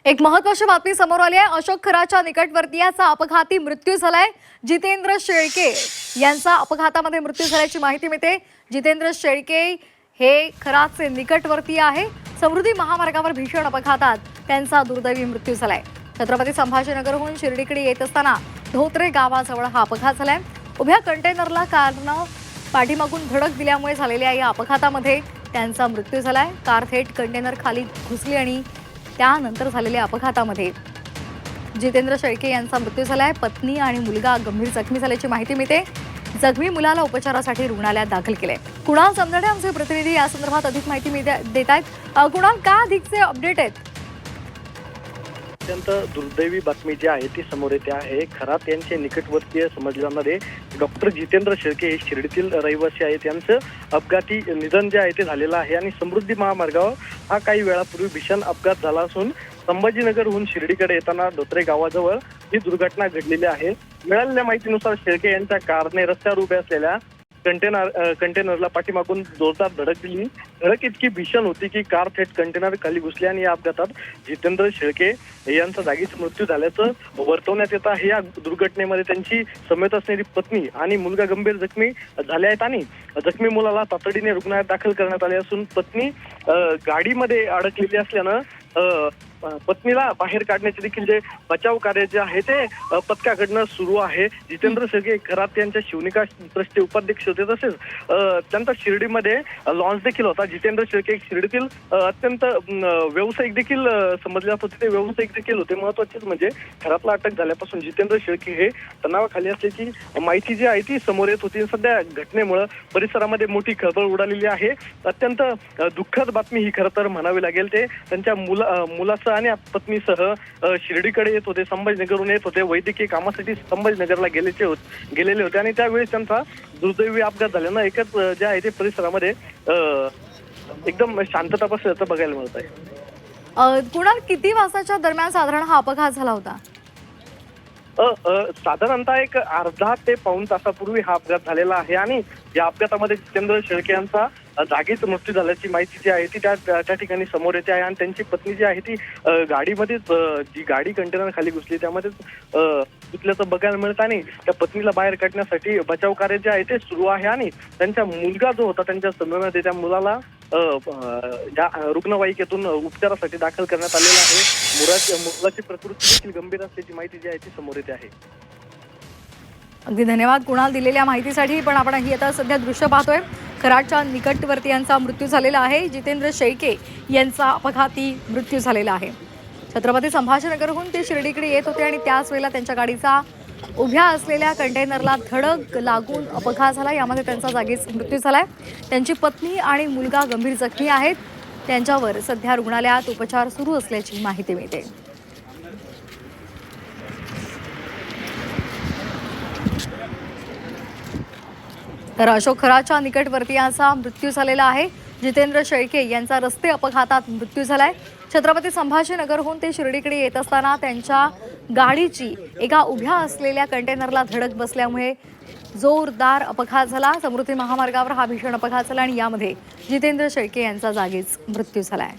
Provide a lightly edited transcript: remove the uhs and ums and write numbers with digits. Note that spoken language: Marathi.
एक महत्त्वाची बातमी समोर आली आहे। अशोक खराच्या निकटवर्तीयाचा अपघाती मृत्यू झालाय। जितेंद्र शेळके यांचा अपघातामध्ये मृत्यू झाल्याची माहिती मिळते। जितेंद्र शेळके हे खराचे निकटवर्तीय आहे। समृद्धी महामार्गावर भीषण अपघातात त्यांचा दुर्दैवी मृत्यू झालाय। छत्रपती संभाजीनगरहून शिर्डीकडे येत असताना धोत्रे गावाजवळ हा अपघात झालाय। उभ्या कंटेनरला कारनं पाठीमागून धडक दिल्यामुळे झालेल्या या अपघातामध्ये त्यांचा मृत्यू झालाय। कार थेट कंटेनर खाली घुसली आणि त्यानंतर झालेल्या अपघातामध्ये जितेंद्र शेळके यांचा मृत्यू झालाय। पत्नी आणि मुलगा गंभीर जखमी झाल्याची माहिती मिळते। जखमी मुलाला उपचारासाठी रुग्णालयात दाखल केले। कुणाल समदडे आमचे प्रतिनिधी या संदर्भात अधिक माहिती देत आहेत। कुणाल, काय अधिकचे अपडेट आहेत? अत्यंत दुर्दैवी बातमी जी आहे ती समोर येते आहे। खरात यांचे निकटवर्तीय समजल्यामध्ये डॉक्टर जितेंद्र शेळके हे शिर्डीतील रहिवासी आहेत। यांचं अपघाती निधन जे आहे ते झालेलं आहे आणि समृद्धी महामार्गावर हा काही वेळापूर्वी भीषण अपघात झाला असून संभाजीनगरहून शिर्डीकडे येताना धोत्रे गावाजवळ ही दुर्घटना घडलेली आहे। मिळालेल्या माहितीनुसार शेळके यांच्या कारने रस्त्यावर उभे असलेल्या कंटेनरला पाठीमागून जोरदार धडक दिली। धडक इतकी भीषण होती की कार थेट कंटेनर खाली घुसली आणि या अपघातात जितेंद्र शेळके यांचा जागीच मृत्यू झाल्याचं वर्तवण्यात येत आहे। या दुर्घटनेमध्ये त्यांची समेत असणारी पत्नी आणि मुलगा गंभीर जखमी झाले आहेत आणि जखमी मुलाला तातडीने रुग्णालयात दाखल करण्यात आले असून पत्नी गाडीमध्ये अडकलेली असल्यानं पत्नीला बाहेर काढण्याचे देखील जे बचाव कार्य जे आहे ते पथकाकडनं सुरू आहे। जितेंद्र शेळके खरात यांच्या शिवनिका ट्रस्टचे उपाध्यक्ष होते। तसेच त्यांचा शिर्डीमध्ये लॉन्च देखील होता। जितेंद्र शेळके शिर्डीतील अत्यंत व्यावसायिक देखील समजले जात होते। ते व्यावसायिक देखील होते। महत्वाचे म्हणजे खरातला अटक झाल्यापासून जितेंद्र शेळके हे तणावाखाली असल्याची माहिती जी आहे ती समोर येत होती। सध्या घटनेमुळे परिसरामध्ये मोठी खळबळ उडालेली आहे। अत्यंत दुःखद बातमी ही खरं तर म्हणावी लागेल। ते त्यांच्या मुलाचं आणि पत्नीसह शिर्डीकडे येत होते, संभाजीनगरहून येत होते। वैद्यकीय कामासाठी संभाजीनगरला गेलेले होते आणि त्यावेळी त्यांचा दुर्दैवी अपघात झाल्यानं एकच जे आहे ते परिसरामध्ये एकदम शांतता बसल्याचं बघायला मिळत आहे। कुणाल, किती वाजताच्या दरम्यान साधारण हा अपघात झाला होता? साधारणतः एक अर्धा ते पाऊण तासापूर्वी हा अपघात झालेला आहे आणि या अपघातामध्ये जितेंद्र शेळके यांचा जागीच मृत्यू झाल्याची माहिती जी आहे ती त्या ठिकाणी समोर येते आहे आणि त्यांची पत्नी जी आहे ती गाडीमध्येच जी गाडी कंटेनर खाली घुसली त्यामध्ये घुसल्याचं बघायला मिळत आणि त्या पत्नीला बाहेर काढण्यासाठी बचाव कार्य जे आहे ते सुरू आहे आणि त्यांचा मुलगा जो होता त्यांच्या समूहामध्ये त्या मुलाला या रुग्णवाहिकेतून उपचारासाठी दाखल करण्यात आलेला आहे। मुलाची प्रकृती देखील गंभीर असल्याची माहिती जी आहे ती समोर येते आहे। अगदी धन्यवाद कुणाल दिलेल्या माहितीसाठी। पण आपण ही आता सध्या दृश्य पाहतोय। खराटच्या निकटवर्तीयांचा मृत्यू झालेला आहे। जितेंद्र शेळके यांचा अपघाती मृत्यू झालेला आहे। छत्रपती संभाजीनगरहून ते शिर्डीकडे येत होते आणि त्याच वेळेला त्यांच्या गाडीचा उभ्या असलेल्या कंटेनरला धडक लागून अपघात झाला। यामध्ये त्यांचा जागीच मृत्यू झालाय। त्यांची पत्नी आणि मुलगा गंभीर जखमी आहेत। त्यांच्यावर सध्या रुग्णालयात उपचार सुरू असल्याची माहिती मिळते। तर अशोक खराच्या निकटवर्तीयांचा मृत्यू झालेला आहे। जितेंद्र शेळके यांचा रस्ते अपघातात मृत्यू झालाय। छत्रपती संभाजीनगरहून ते शिर्डीकडे येत असताना त्यांच्या गाडीची एका उभ्या असलेल्या कंटेनरला धडक बसल्यामुळे जोरदार अपघात झाला। समृद्धी महामार्गावर हा भीषण अपघात झाला आणि यामध्ये जितेंद्र शेळके यांचा जागीच मृत्यू झालाय।